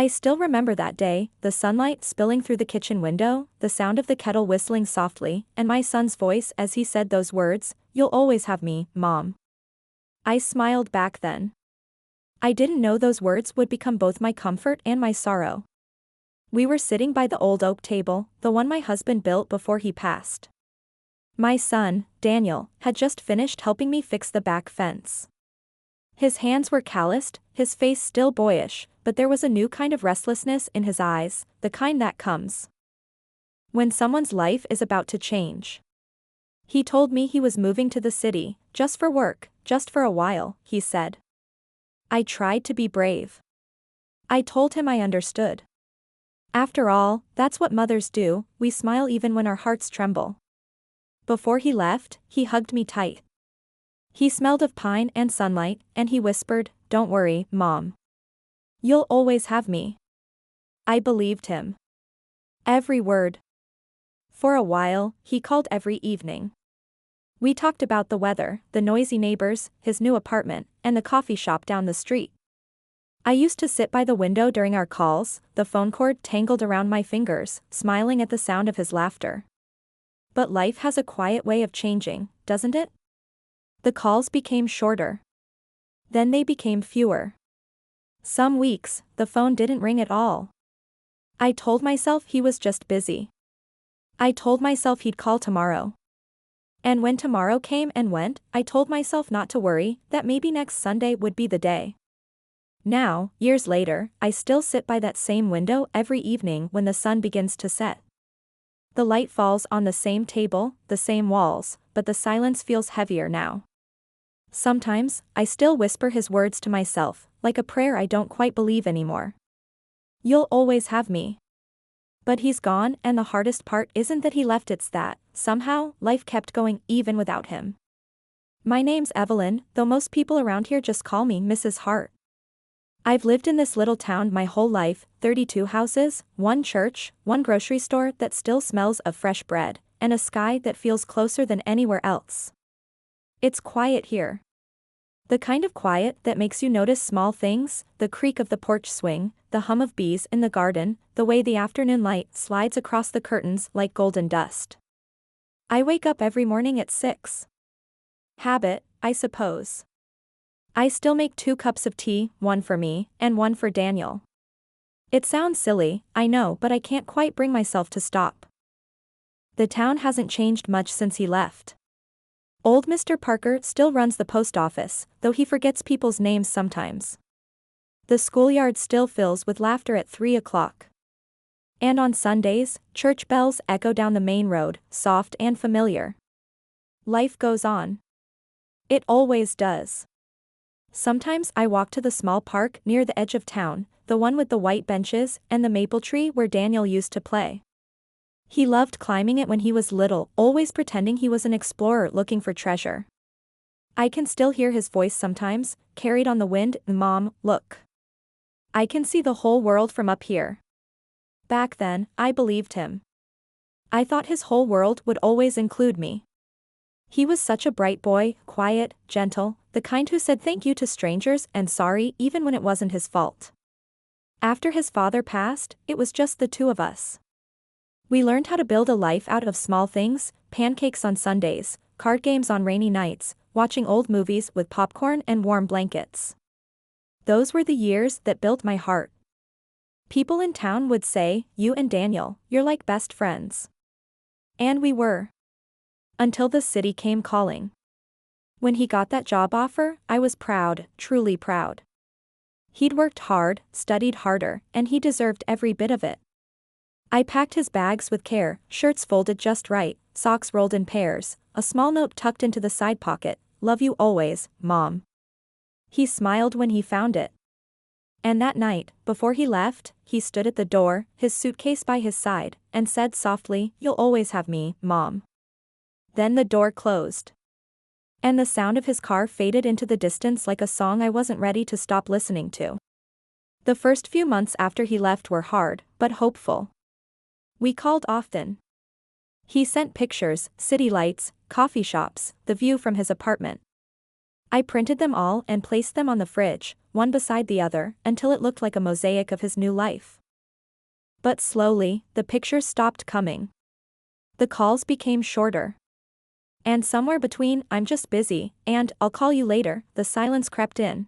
I still remember that day, the sunlight spilling through the kitchen window, the sound of the kettle whistling softly, and my son's voice as he said those words, "You'll always have me, Mom." I smiled back then. I didn't know those words would become both my comfort and my sorrow. We were sitting by the old oak table, the one my husband built before he passed. My son, Daniel, had just finished helping me fix the back fence. His hands were calloused, his face still boyish, but there was a new kind of restlessness in his eyes, the kind that comes when someone's life is about to change. He told me he was moving to the city, just for work, just for a while, he said. I tried to be brave. I told him I understood. After all, that's what mothers do, we smile even when our hearts tremble. Before he left, he hugged me tight. He smelled of pine and sunlight, and he whispered, "Don't worry, Mom. You'll always have me." I believed him. Every word. For a while, he called every evening. We talked about the weather, the noisy neighbors, his new apartment, and the coffee shop down the street. I used to sit by the window during our calls, the phone cord tangled around my fingers, smiling at the sound of his laughter. But life has a quiet way of changing, doesn't it? The calls became shorter. Then they became fewer. Some weeks, the phone didn't ring at all. I told myself he was just busy. I told myself he'd call tomorrow. And when tomorrow came and went, I told myself not to worry, that maybe next Sunday would be the day. Now, years later, I still sit by that same window every evening when the sun begins to set. The light falls on the same table, the same walls, but the silence feels heavier now. Sometimes, I still whisper his words to myself, like a prayer I don't quite believe anymore. You'll always have me. But he's gone, and the hardest part isn't that he left, it's that, somehow, life kept going even without him. My name's Evelyn, though most people around here just call me Mrs. Hart. I've lived in this little town my whole life, 32 houses, one church, one grocery store that still smells of fresh bread, and a sky that feels closer than anywhere else. It's quiet here. The kind of quiet that makes you notice small things, the creak of the porch swing, the hum of bees in the garden, the way the afternoon light slides across the curtains like golden dust. I wake up every morning at 6. Habit, I suppose. I still make 2 cups of tea, one for me, and one for Daniel. It sounds silly, I know, but I can't quite bring myself to stop. The town hasn't changed much since he left. Old Mr. Parker still runs the post office, though he forgets people's names sometimes. The schoolyard still fills with laughter at 3 o'clock. And on Sundays, church bells echo down the main road, soft and familiar. Life goes on. It always does. Sometimes I walk to the small park near the edge of town, the one with the white benches and the maple tree where Daniel used to play. He loved climbing it when he was little, always pretending he was an explorer looking for treasure. I can still hear his voice sometimes, carried on the wind, "Mom, look. I can see the whole world from up here." Back then, I believed him. I thought his whole world would always include me. He was such a bright boy, quiet, gentle, the kind who said thank you to strangers and sorry even when it wasn't his fault. After his father passed, it was just the 2 of us. We learned how to build a life out of small things, pancakes on Sundays, card games on rainy nights, watching old movies with popcorn and warm blankets. Those were the years that built my heart. People in town would say, "You and Daniel, you're like best friends." And we were. Until the city came calling. When he got that job offer, I was proud, truly proud. He'd worked hard, studied harder, and he deserved every bit of it. I packed his bags with care, shirts folded just right, socks rolled in pairs, a small note tucked into the side pocket, "Love you always, Mom." He smiled when he found it. And that night, before he left, he stood at the door, his suitcase by his side, and said softly, "You'll always have me, Mom." Then the door closed. And the sound of his car faded into the distance like a song I wasn't ready to stop listening to. The first few months after he left were hard, but hopeful. We called often. He sent pictures, city lights, coffee shops, the view from his apartment. I printed them all and placed them on the fridge, one beside the other, until it looked like a mosaic of his new life. But slowly, the pictures stopped coming. The calls became shorter. And somewhere between, "I'm just busy," and "I'll call you later," the silence crept in.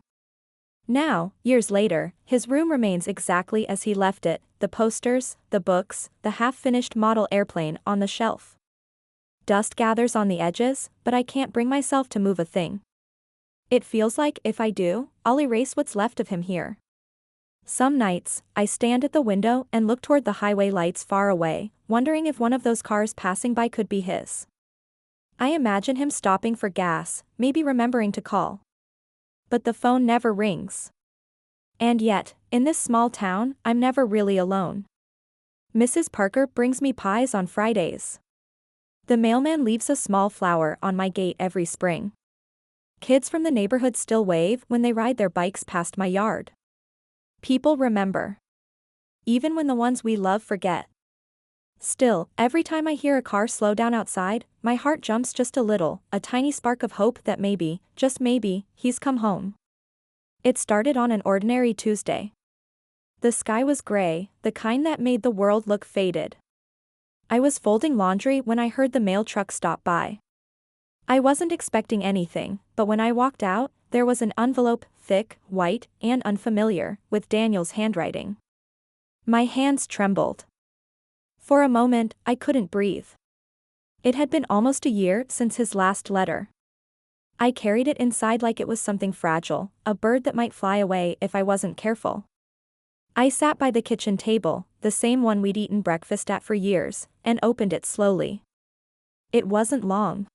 Now, years later, his room remains exactly as he left it, the posters, the books, the half-finished model airplane on the shelf. Dust gathers on the edges, but I can't bring myself to move a thing. It feels like if I do, I'll erase what's left of him here. Some nights, I stand at the window and look toward the highway lights far away, wondering if one of those cars passing by could be his. I imagine him stopping for gas, maybe remembering to call. But the phone never rings. And yet, in this small town, I'm never really alone. Mrs. Parker brings me pies on Fridays. The mailman leaves a small flower on my gate every spring. Kids from the neighborhood still wave when they ride their bikes past my yard. People remember. Even when the ones we love forget. Still, every time I hear a car slow down outside, my heart jumps just a little, a tiny spark of hope that maybe, just maybe, he's come home. It started on an ordinary Tuesday. The sky was gray, the kind that made the world look faded. I was folding laundry when I heard the mail truck stop by. I wasn't expecting anything, but when I walked out, there was an envelope, thick, white, and unfamiliar, with Daniel's handwriting. My hands trembled. For a moment, I couldn't breathe. It had been almost a year since his last letter. I carried it inside like it was something fragile, a bird that might fly away if I wasn't careful. I sat by the kitchen table, the same one we'd eaten breakfast at for years, and opened it slowly. It wasn't long.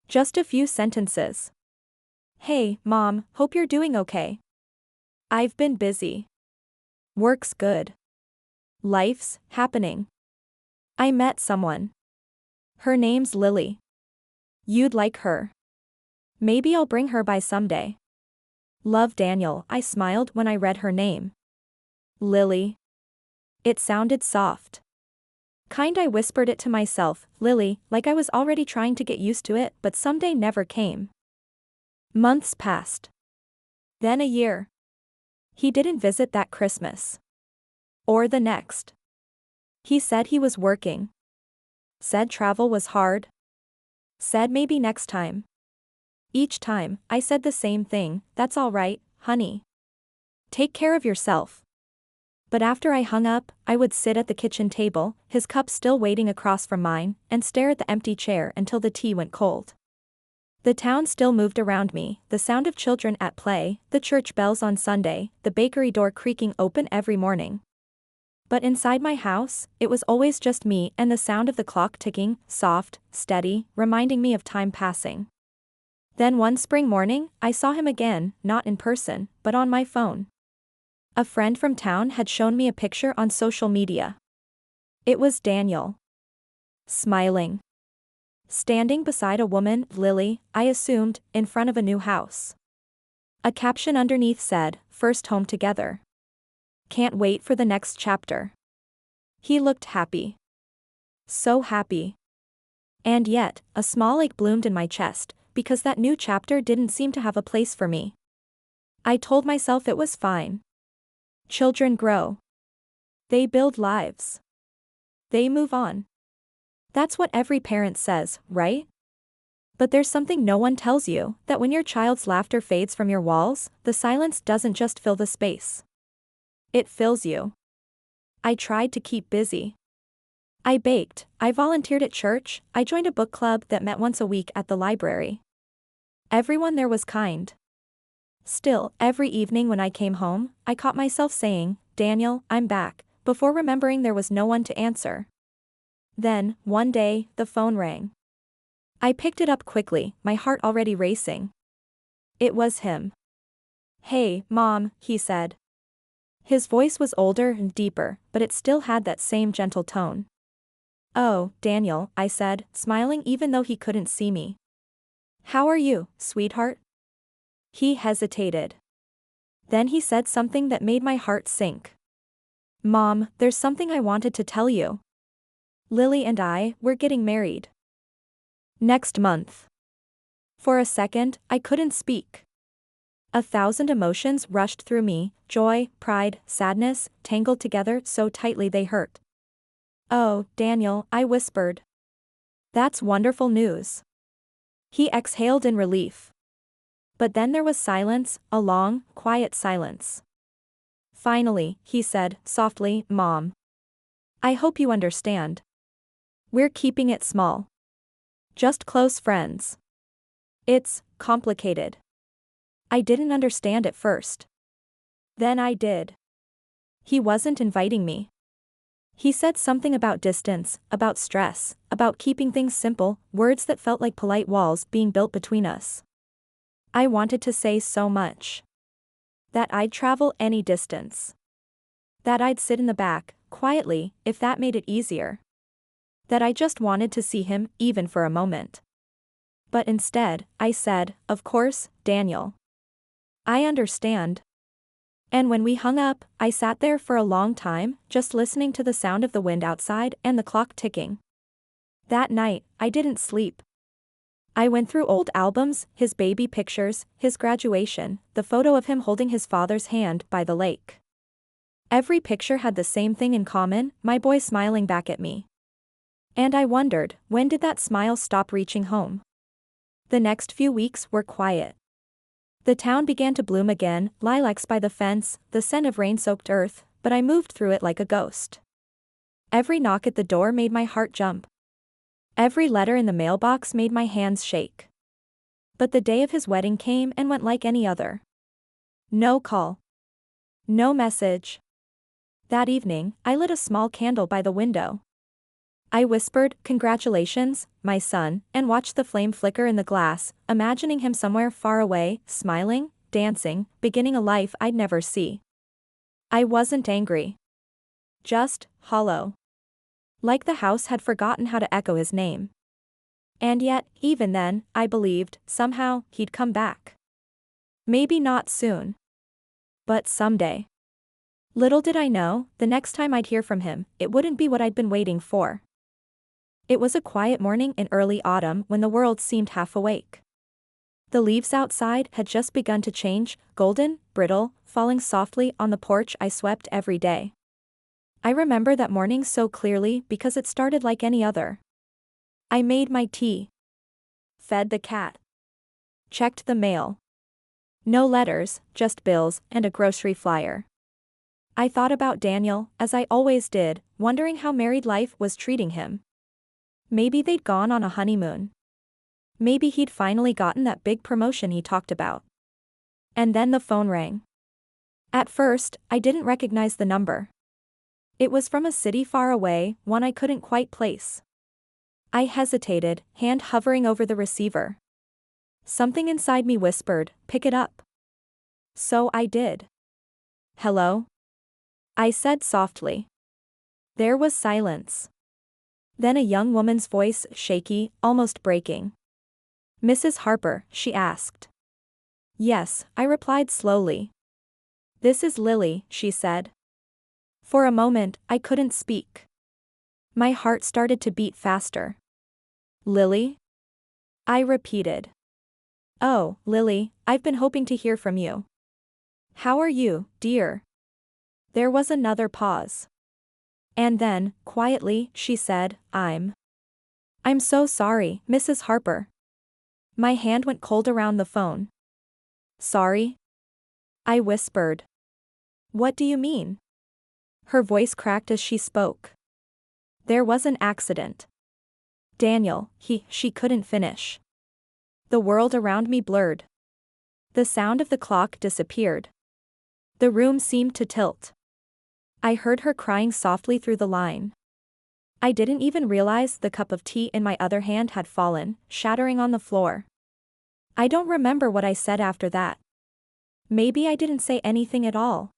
Just a few sentences. "Hey, Mom, hope you're doing okay. I've been busy. Work's good. Life's happening. I met someone. Her name's Lily. You'd like her. Maybe I'll bring her by someday. Love, Daniel." I smiled when I read her name. Lily. It sounded soft. Kind. I whispered it to myself, Lily, like I was already trying to get used to it, but someday never came. Months passed. Then a year. He didn't visit that Christmas. Or the next. He said he was working. Said travel was hard. Said maybe next time. Each time, I said the same thing, "That's all right, honey. Take care of yourself." But after I hung up, I would sit at the kitchen table, his cup still waiting across from mine, and stare at the empty chair until the tea went cold. The town still moved around me, the sound of children at play, the church bells on Sunday, the bakery door creaking open every morning. But inside my house, it was always just me and the sound of the clock ticking, soft, steady, reminding me of time passing. Then one spring morning, I saw him again, not in person, but on my phone. A friend from town had shown me a picture on social media. It was Daniel. Smiling. Standing beside a woman, Lily, I assumed, in front of a new house. A caption underneath said, "First home together. Can't wait for the next chapter." He looked happy. So happy. And yet, a small ache bloomed in my chest, because that new chapter didn't seem to have a place for me. I told myself it was fine. Children grow. They build lives. They move on. That's what every parent says, right? But there's something no one tells you, that when your child's laughter fades from your walls, the silence doesn't just fill the space. It fills you. I tried to keep busy. I baked, I volunteered at church, I joined a book club that met once a week at the library. Everyone there was kind. Still, every evening when I came home, I caught myself saying, "Daniel, I'm back," before remembering there was no one to answer. Then, one day, the phone rang. I picked it up quickly, my heart already racing. It was him. "Hey, Mom," he said. His voice was older and deeper, but it still had that same gentle tone. "Oh, Daniel," I said, smiling even though he couldn't see me. "How are you, sweetheart?" He hesitated. Then he said something that made my heart sink. "Mom, there's something I wanted to tell you. Lily and we're getting married. Next month." For a second, I couldn't speak. 1,000 emotions rushed through me, joy, pride, sadness, tangled together so tightly they hurt. "Oh, Daniel," I whispered. "That's wonderful news." He exhaled in relief. But then there was silence, a long, quiet silence. Finally, he said, softly, "Mom. I hope you understand. We're keeping it small. Just close friends. It's complicated." I didn't understand at first. Then I did. He wasn't inviting me. He said something about distance, about stress, about keeping things simple, words that felt like polite walls being built between us. I wanted to say so much. That I'd travel any distance. That I'd sit in the back, quietly, if that made it easier. That I just wanted to see him, even for a moment. But instead, I said, "Of course, Daniel. I understand." And when we hung up, I sat there for a long time, just listening to the sound of the wind outside and the clock ticking. That night, I didn't sleep. I went through old albums, his baby pictures, his graduation, the photo of him holding his father's hand by the lake. Every picture had the same thing in common, my boy smiling back at me. And I wondered, when did that smile stop reaching home? The next few weeks were quiet. The town began to bloom again, lilacs by the fence, the scent of rain-soaked earth, but I moved through it like a ghost. Every knock at the door made my heart jump. Every letter in the mailbox made my hands shake. But the day of his wedding came and went like any other. No call. No message. That evening, I lit a small candle by the window. I whispered, "Congratulations, my son," and watched the flame flicker in the glass, imagining him somewhere far away, smiling, dancing, beginning a life I'd never see. I wasn't angry. Just hollow. Like the house had forgotten how to echo his name. And yet, even then, I believed, somehow, he'd come back. Maybe not soon. But someday. Little did I know, the next time I'd hear from him, it wouldn't be what I'd been waiting for. It was a quiet morning in early autumn when the world seemed half awake. The leaves outside had just begun to change, golden, brittle, falling softly on the porch I swept every day. I remember that morning so clearly because it started like any other. I made my tea. Fed the cat. Checked the mail. No letters, just bills and a grocery flyer. I thought about Daniel, as I always did, wondering how married life was treating him. Maybe they'd gone on a honeymoon. Maybe he'd finally gotten that big promotion he talked about. And then the phone rang. At first, I didn't recognize the number. It was from a city far away, one I couldn't quite place. I hesitated, hand hovering over the receiver. Something inside me whispered, "Pick it up." So I did. "Hello?" I said softly. There was silence. Then a young woman's voice, shaky, almost breaking. "Mrs. Harper?" she asked. "Yes," I replied slowly. "This is Lily," she said. For a moment, I couldn't speak. My heart started to beat faster. "Lily?" I repeated. "Oh, Lily, I've been hoping to hear from you. How are you, dear?" There was another pause. And then, quietly, she said, I'm so sorry, Mrs. Harper." My hand went cold around the phone. "Sorry?" I whispered. "What do you mean?" Her voice cracked as she spoke. "There was an accident. Daniel, she couldn't finish." The world around me blurred. The sound of the clock disappeared. The room seemed to tilt. I heard her crying softly through the line. I didn't even realize the cup of tea in my other hand had fallen, shattering on the floor. I don't remember what I said after that. Maybe I didn't say anything at all.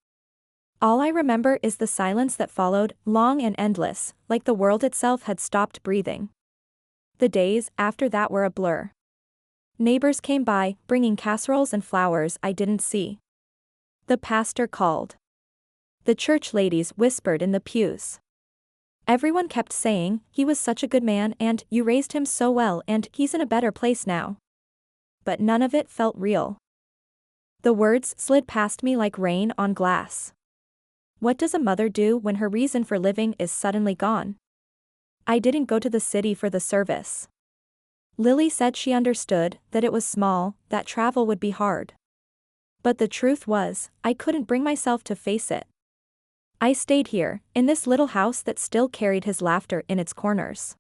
All I remember is the silence that followed, long and endless, like the world itself had stopped breathing. The days after that were a blur. Neighbors came by, bringing casseroles and flowers I didn't see. The pastor called. The church ladies whispered in the pews. Everyone kept saying, "He was such a good man and you raised him so well and he's in a better place now." but none of it felt real. The words slid past me like rain on glass. What does a mother do when her reason for living is suddenly gone? I didn't go to the city for the service. Lily said she understood, that it was small, that travel would be hard. But the truth was, I couldn't bring myself to face it. I stayed here, in this little house that still carried his laughter in its corners.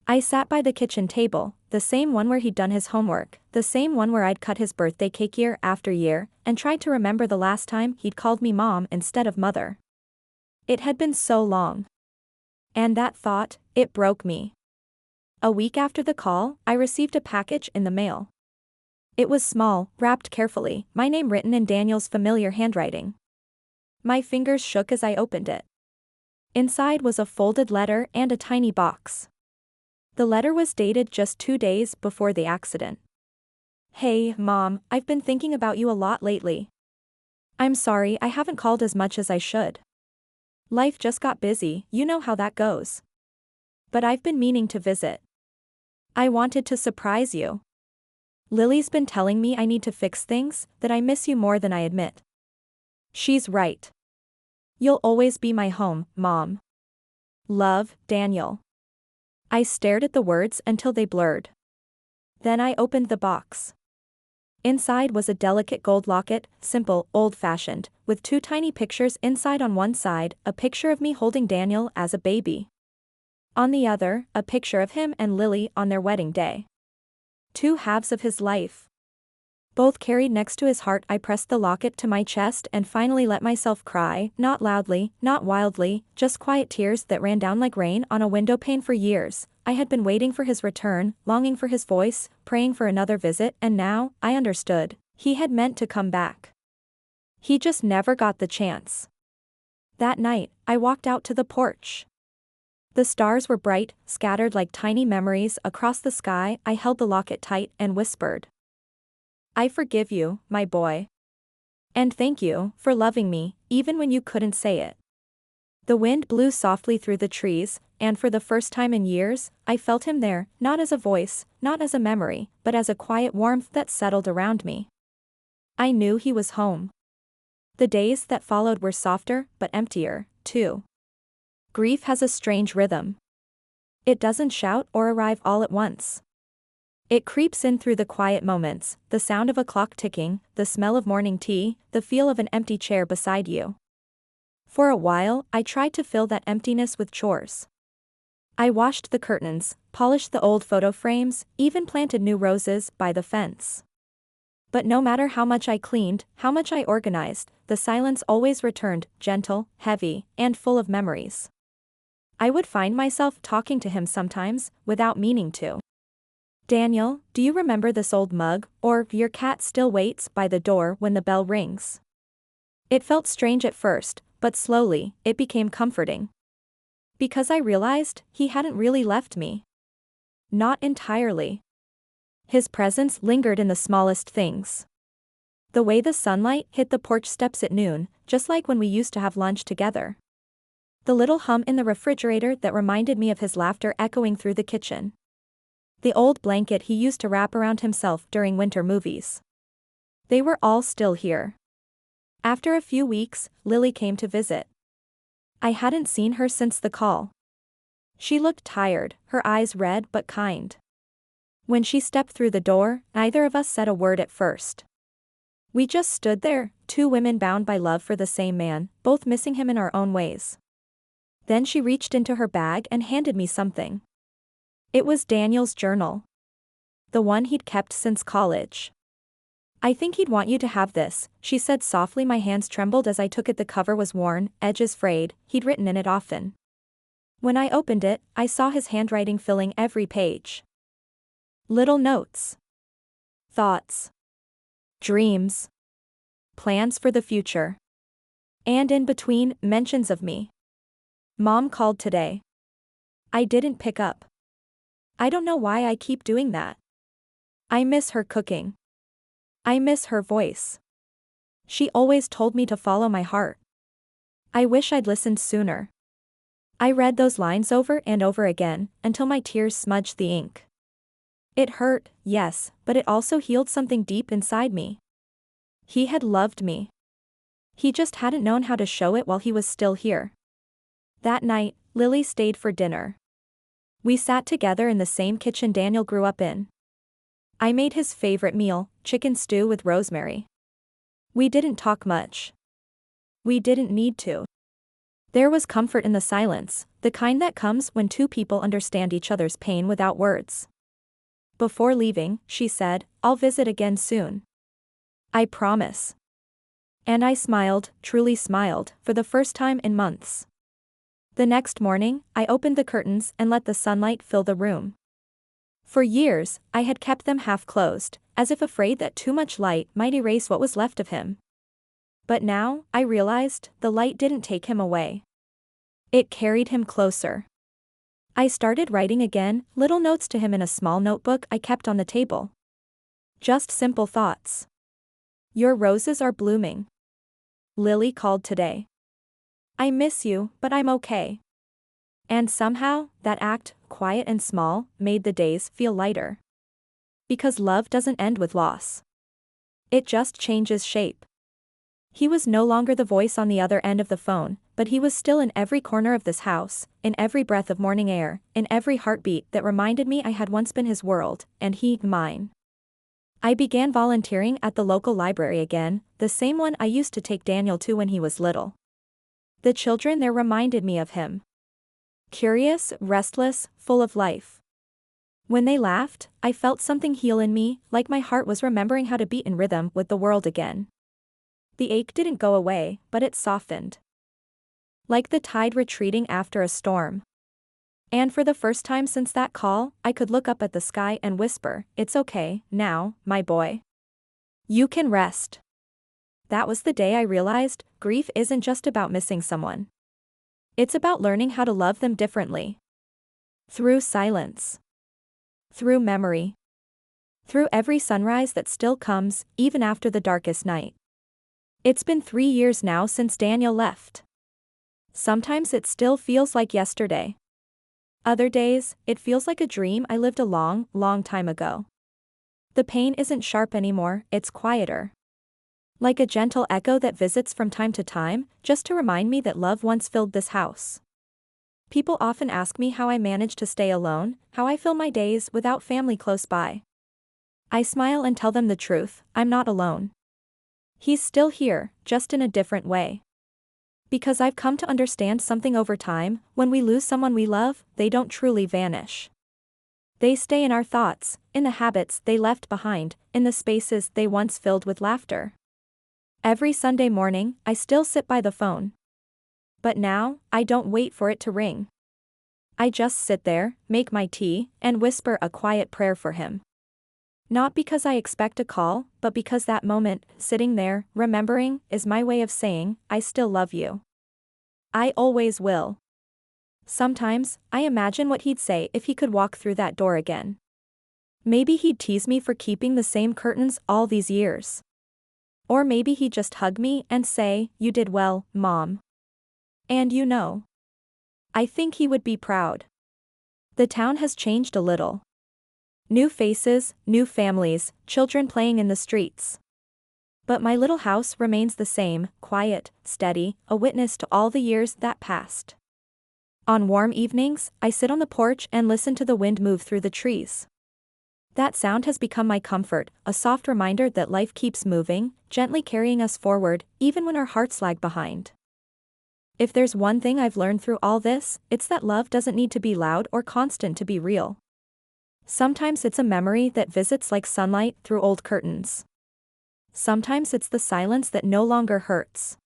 I sat by the kitchen table, the same one where he'd done his homework, the same one where I'd cut his birthday cake year after year, and tried to remember the last time he'd called me mom instead of mother. It had been so long. And that thought, it broke me. A week after the call, I received a package in the mail. It was small, wrapped carefully, my name written in Daniel's familiar handwriting. My fingers shook as I opened it. Inside was a folded letter and a tiny box. The letter was dated just 2 days before the accident. Hey, Mom, I've been thinking about you a lot lately. I'm sorry I haven't called as much as I should. Life just got busy, you know how that goes. But I've been meaning to visit. I wanted to surprise you. Lily's been telling me I need to fix things, that I miss you more than I admit. She's right. You'll always be my home, Mom. Love, Daniel. I stared at the words until they blurred. Then I opened the box. Inside was a delicate gold locket, simple, old-fashioned, with 2 tiny pictures inside. On one side, a picture of me holding Daniel as a baby. On the other, a picture of him and Lily on their wedding day. 2 halves of his life. Both carried next to his heart. I pressed the locket to my chest and finally let myself cry, not loudly, not wildly, just quiet tears that ran down like rain on a windowpane. For years, I had been waiting for his return, longing for his voice, praying for another visit, and now, I understood. He had meant to come back. He just never got the chance. That night, I walked out to the porch. The stars were bright, scattered like tiny memories across the sky. I held the locket tight and whispered, I forgive you, my boy. And thank you for loving me, even when you couldn't say it. The wind blew softly through the trees, and for the first time in years, I felt him there, not as a voice, not as a memory, but as a quiet warmth that settled around me. I knew he was home. The days that followed were softer, but emptier, too. Grief has a strange rhythm. It doesn't shout or arrive all at once. It creeps in through the quiet moments, the sound of a clock ticking, the smell of morning tea, the feel of an empty chair beside you. For a while, I tried to fill that emptiness with chores. I washed the curtains, polished the old photo frames, even planted new roses by the fence. But no matter how much I cleaned, how much I organized, the silence always returned, gentle, heavy, and full of memories. I would find myself talking to him sometimes, without meaning to. Daniel, do you remember this old mug, or your cat still waits by the door when the bell rings? It felt strange at first, but slowly, it became comforting. Because I realized, he hadn't really left me. Not entirely. His presence lingered in the smallest things. The way the sunlight hit the porch steps at noon, just like when we used to have lunch together. The little hum in the refrigerator that reminded me of his laughter echoing through the kitchen. The old blanket he used to wrap around himself during winter movies. They were all still here. After a few weeks, Lily came to visit. I hadn't seen her since the call. She looked tired, her eyes red but kind. When she stepped through the door, neither of us said a word at first. We just stood there, 2 women bound by love for the same man, both missing him in our own ways. Then she reached into her bag and handed me something. It was Daniel's journal. The one he'd kept since college. I think he'd want you to have this, she said softly. My hands trembled as I took it. The cover was worn, edges frayed, he'd written in it often. When I opened it, I saw his handwriting filling every page. Little notes. Thoughts. Dreams. Plans for the future. And in between, mentions of me. Mom called today. I didn't pick up. I don't know why I keep doing that. I miss her cooking. I miss her voice. She always told me to follow my heart. I wish I'd listened sooner. I read those lines over and over again, until my tears smudged the ink. It hurt, yes, but it also healed something deep inside me. He had loved me. He just hadn't known how to show it while he was still here. That night, Lily stayed for dinner. We sat together in the same kitchen Daniel grew up in. I made his favorite meal, chicken stew with rosemary. We didn't talk much. We didn't need to. There was comfort in the silence, the kind that comes when two people understand each other's pain without words. Before leaving, she said, "I'll visit again soon. I promise." And I smiled, truly smiled, for the first time in months. The next morning, I opened the curtains and let the sunlight fill the room. For years, I had kept them half closed, as if afraid that too much light might erase what was left of him. But now, I realized, the light didn't take him away. It carried him closer. I started writing again, little notes to him in a small notebook I kept on the table. Just simple thoughts. "Your roses are blooming. Lily called today. I miss you, but I'm okay." And somehow, that act, quiet and small, made the days feel lighter. Because love doesn't end with loss. It just changes shape. He was no longer the voice on the other end of the phone, but he was still in every corner of this house, in every breath of morning air, in every heartbeat that reminded me I had once been his world, and he, mine. I began volunteering at the local library again, the same one I used to take Daniel to when he was little. The children there reminded me of him. Curious, restless, full of life. When they laughed, I felt something heal in me, like my heart was remembering how to beat in rhythm with the world again. The ache didn't go away, but it softened. Like the tide retreating after a storm. And for the first time since that call, I could look up at the sky and whisper, "It's okay, now, my boy. You can rest." That was the day I realized, grief isn't just about missing someone. It's about learning how to love them differently. Through silence. Through memory. Through every sunrise that still comes, even after the darkest night. It's been 3 years now since Daniel left. Sometimes it still feels like yesterday. Other days, it feels like a dream I lived a long, long time ago. The pain isn't sharp anymore, it's quieter. Like a gentle echo that visits from time to time, just to remind me that love once filled this house. People often ask me how I manage to stay alone, how I fill my days without family close by. I smile and tell them the truth, I'm not alone. He's still here, just in a different way. Because I've come to understand something over time, when we lose someone we love, they don't truly vanish. They stay in our thoughts, in the habits they left behind, in the spaces they once filled with laughter. Every Sunday morning, I still sit by the phone. But now, I don't wait for it to ring. I just sit there, make my tea, and whisper a quiet prayer for him. Not because I expect a call, but because that moment, sitting there, remembering, is my way of saying, I still love you. I always will. Sometimes, I imagine what he'd say if he could walk through that door again. Maybe he'd tease me for keeping the same curtains all these years. Or maybe he'd just hug me and say, "You did well, Mom." And you know. I think he would be proud. The town has changed a little. New faces, new families, children playing in the streets. But my little house remains the same, quiet, steady, a witness to all the years that passed. On warm evenings, I sit on the porch and listen to the wind move through the trees. That sound has become my comfort, a soft reminder that life keeps moving, gently carrying us forward, even when our hearts lag behind. If there's one thing I've learned through all this, it's that love doesn't need to be loud or constant to be real. Sometimes it's a memory that visits like sunlight through old curtains. Sometimes it's the silence that no longer hurts.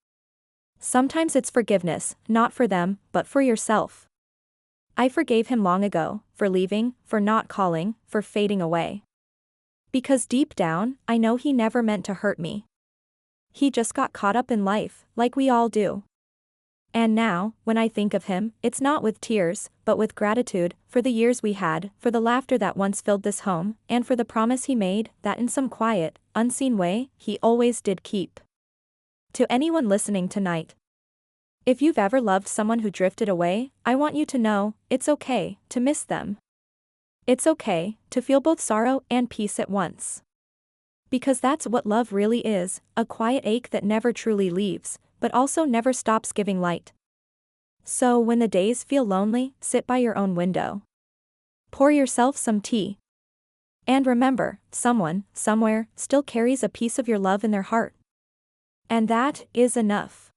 Sometimes it's forgiveness, not for them, but for yourself. I forgave him long ago, for leaving, for not calling, for fading away. Because deep down, I know he never meant to hurt me. He just got caught up in life, like we all do. And now, when I think of him, it's not with tears, but with gratitude, for the years we had, for the laughter that once filled this home, and for the promise he made, that in some quiet, unseen way, he always did keep. To anyone listening tonight, if you've ever loved someone who drifted away, I want you to know, it's okay to miss them. It's okay to feel both sorrow and peace at once. Because that's what love really is, a quiet ache that never truly leaves, but also never stops giving light. So when the days feel lonely, sit by your own window. Pour yourself some tea. And remember, someone, somewhere, still carries a piece of your love in their heart. And that is enough.